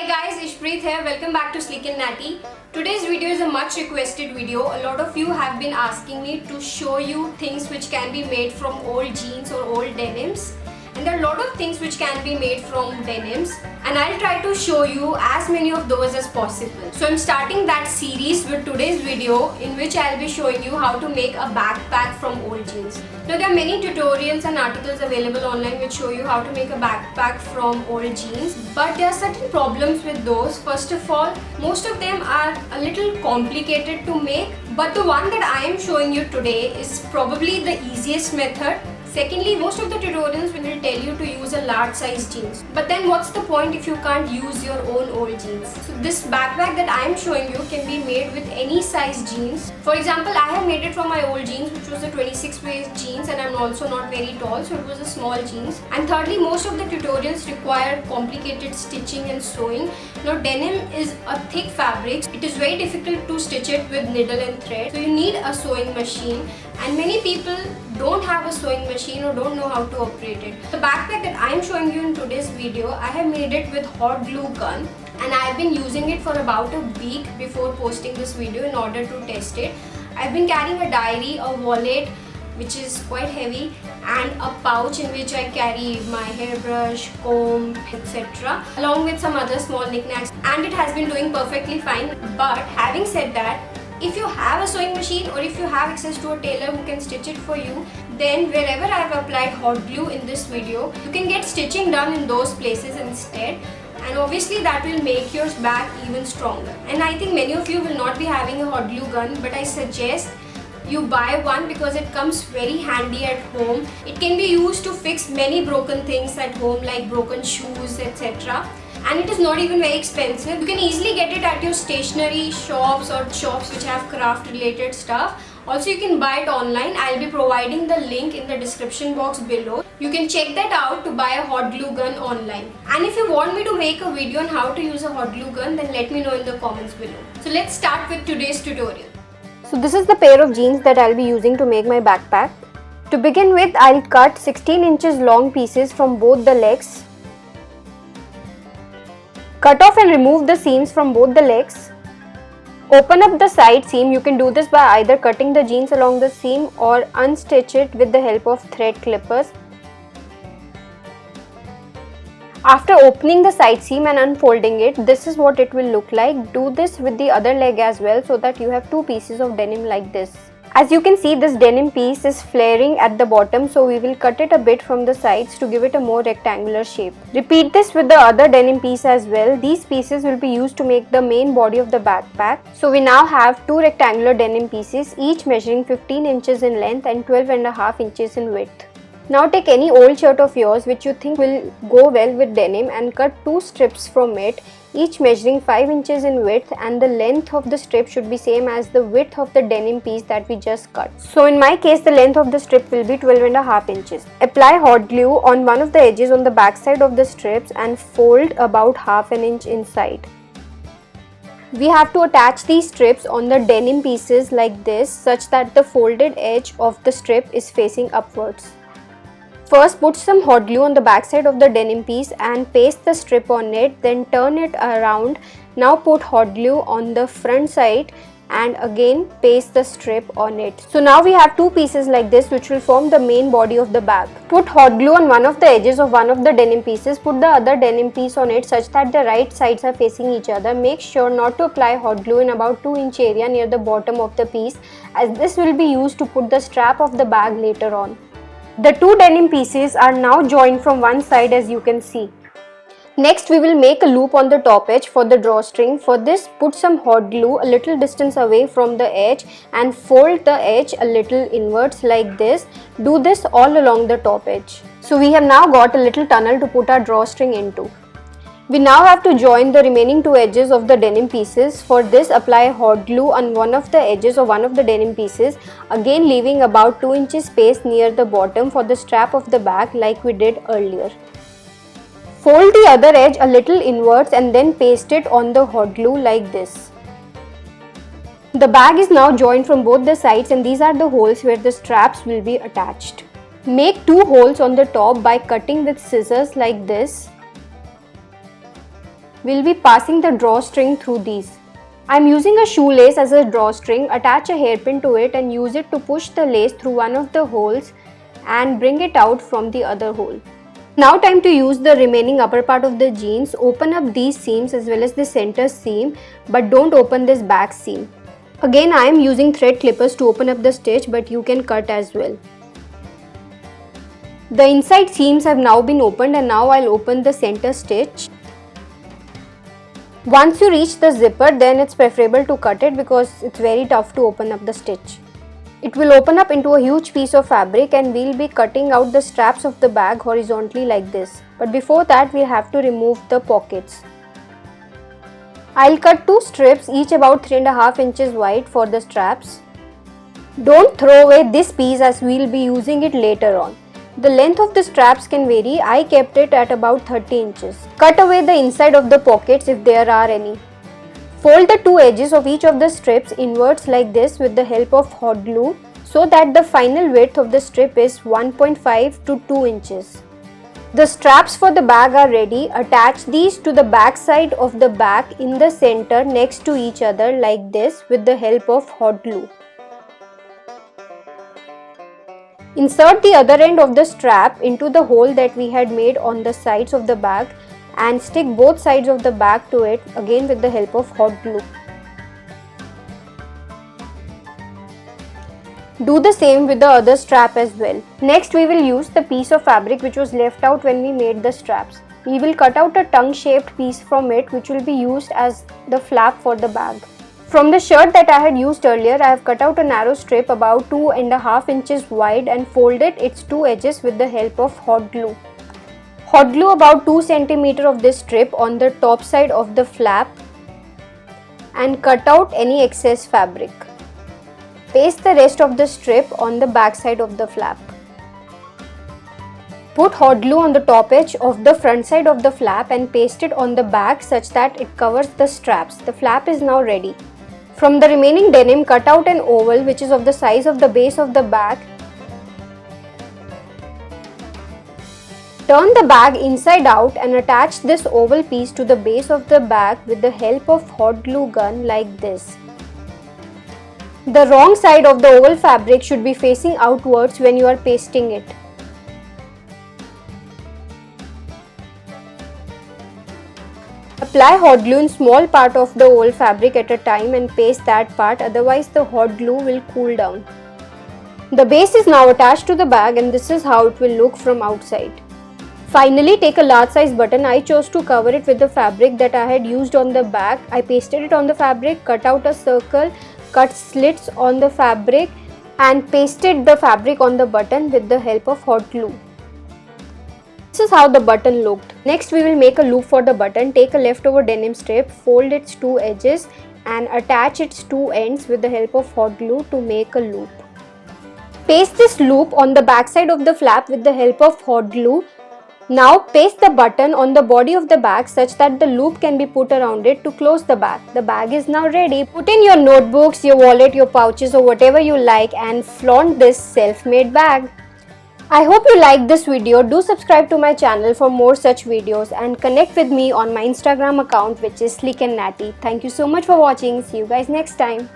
Hi guys, Ishpreet here. Welcome back to Sleek and Natty. Today's video is a much requested video. A lot of you have been asking me to show you things which can be made from old jeans or old denims. And there are a lot of things which can be made from denims, and I'll try to show you as many of those as possible. So I'm starting that series with today's video in which I'll be showing you how to make a backpack from old jeans. Now there are many tutorials and articles available online which show you how to make a backpack from old jeans, but there are certain problems with those. First of all, most of them are a little complicated to make, but the one that I am showing you today is probably the easiest method. Secondly, most of the tutorials will tell you to use a large size jeans. But then what's the point if you can't use your own old jeans? So this backpack that I am showing you can be made with any size jeans. For example, I have made it from my old jeans, which was a 26 waist jeans, and I'm also not very tall, so it was a small jeans. And thirdly, most of the tutorials require complicated stitching and sewing. Now denim is a thick fabric. It is very difficult to stitch it with needle and thread. So you need a sewing machine. And many people don't have a sewing machine or don't know how to operate it. The backpack that I am showing you in today's video, I have made it with hot glue gun, and I have been using it for about a week before posting this video in order to test it. I've been carrying a diary, a wallet which is quite heavy, and a pouch in which I carry my hairbrush, comb, etc. along with some other small knickknacks, and it has been doing perfectly fine. But having said that, if you have a sewing machine or if you have access to a tailor who can stitch it for you, then wherever I have applied hot glue in this video, you can get stitching done in those places instead, and obviously that will make your bag even stronger. And I think many of you will not be having a hot glue gun, but I suggest you buy one because it comes very handy at home. It can be used to fix many broken things at home like broken shoes, etc. And it is not even very expensive. You can easily get it at your stationery shops or shops which have craft related stuff. Also, you can buy it online. I'll be providing the link in the description box below. You can check that out to buy a hot glue gun online. And if you want me to make a video on how to use a hot glue gun, then let me know in the comments below. So let's start with today's tutorial. So this is the pair of jeans that I'll be using to make my backpack. To begin with, I'll cut 16 inches long pieces from both the legs. Cut off and remove the seams from both the legs. Open up the side seam. You can do this by either cutting the jeans along the seam or unstitch it with the help of thread clippers. After opening the side seam and unfolding it, this is what it will look like. Do this with the other leg as well so that you have two pieces of denim like this. As you can see, this denim piece is flaring at the bottom, so we will cut it a bit from the sides to give it a more rectangular shape. Repeat this with the other denim piece as well. These pieces will be used to make the main body of the backpack. So we now have two rectangular denim pieces, each measuring 15 inches in length and 12.5 inches in width. Now take any old shirt of yours which you think will go well with denim and cut two strips from it, each measuring 5 inches in width, and the length of the strip should be same as the width of the denim piece that we just cut. So in my case, the length of the strip will be 12.5 inches. Apply hot glue on one of the edges on the back side of the strips and fold about half an inch inside. We have to attach these strips on the denim pieces like this, such that the folded edge of the strip is facing upwards. First, put some hot glue on the back side of the denim piece and paste the strip on it, then turn it around. Now put hot glue on the front side and again paste the strip on it. So now we have two pieces like this which will form the main body of the bag. Put hot glue on one of the edges of one of the denim pieces, put the other denim piece on it such that the right sides are facing each other. Make sure not to apply hot glue in about 2-inch area near the bottom of the piece, as this will be used to put the strap of the bag later on. The two denim pieces are now joined from one side, as you can see. Next, we will make a loop on the top edge for the drawstring. For this, put some hot glue a little distance away from the edge and fold the edge a little inwards like this. Do this all along the top edge. So we have now got a little tunnel to put our drawstring into. We now have to join the remaining two edges of the denim pieces. For this, apply hot glue on one of the edges of one of the denim pieces, again leaving about 2 inches space near the bottom for the strap of the bag like we did earlier. Fold the other edge a little inwards and then paste it on the hot glue like this. The bag is now joined from both the sides, and these are the holes where the straps will be attached. Make two holes on the top by cutting with scissors like this. we'll be passing the drawstring through these. I'm using a shoelace as a drawstring. Attach a hairpin to it and use it to push the lace through one of the holes and bring it out from the other hole. Now time to use the remaining upper part of the jeans. Open up these seams as well as the center seam, but don't open this back seam. Again, I am using thread clippers to open up the stitch, but you can cut as well. The inside seams have now been opened, and now I'll open the center stitch. Once you reach the zipper, then it's preferable to cut it because it's very tough to open up the stitch. It will open up into a huge piece of fabric, and we'll be cutting out the straps of the bag horizontally like this. But before that, we'll have to remove the pockets. I'll cut 2 strips, each about 3.5 inches wide for the straps. Don't throw away this piece as we'll be using it later on. The length of the straps can vary. I kept it at about 30 inches. Cut away the inside of the pockets if there are any. Fold the 2 edges of each of the strips inwards like this with the help of hot glue so that the final width of the strip is 1.5 to 2 inches. The straps for the bag are ready. Attach these to the back side of the bag in the center next to each other like this with the help of hot glue. Insert the other end of the strap into the hole that we had made on the sides of the bag and stick both sides of the bag to it again with the help of hot glue. Do the same with the other strap as well. Next, we will use the piece of fabric which was left out when we made the straps. We will cut out a tongue-shaped piece from it which will be used as the flap for the bag. From the shirt that I had used earlier, I have cut out a narrow strip about 2.5 inches wide and folded its 2 edges with the help of hot glue. Hot glue about 2 cm of this strip on the top side of the flap and cut out any excess fabric. Paste the rest of the strip on the back side of the flap. Put hot glue on the top edge of the front side of the flap and paste it on the back such that it covers the straps. The flap is now ready. From the remaining denim, cut out an oval which is of the size of the base of the bag. Turn the bag inside out and attach this oval piece to the base of the bag with the help of hot glue gun like this. The wrong side of the oval fabric should be facing outwards when you are pasting it. Apply hot glue in small part of the oval fabric at a time and paste that part, otherwise the hot glue will cool down. The base is now attached to the bag and this is how it will look from outside. Finally, take a large size button. I chose to cover it with the fabric that I had used on the bag. I pasted it on the fabric, cut out a circle, cut slits on the fabric and pasted the fabric on the button with the help of hot glue. This is how the button looked. Next, we will make a loop for the button. Take a leftover denim strip, fold its 2 edges and attach its 2 ends with the help of hot glue to make a loop. Paste this loop on the back side of the flap with the help of hot glue. Now paste the button on the body of the bag such that the loop can be put around it to close the bag. The bag is now ready. Put in your notebooks, your wallet, your pouches or whatever you like and flaunt this self-made bag. I hope you liked this video. Do subscribe to my channel for more such videos and connect with me on my Instagram account which is Sleek and Natty. Thank you so much for watching. See you guys next time.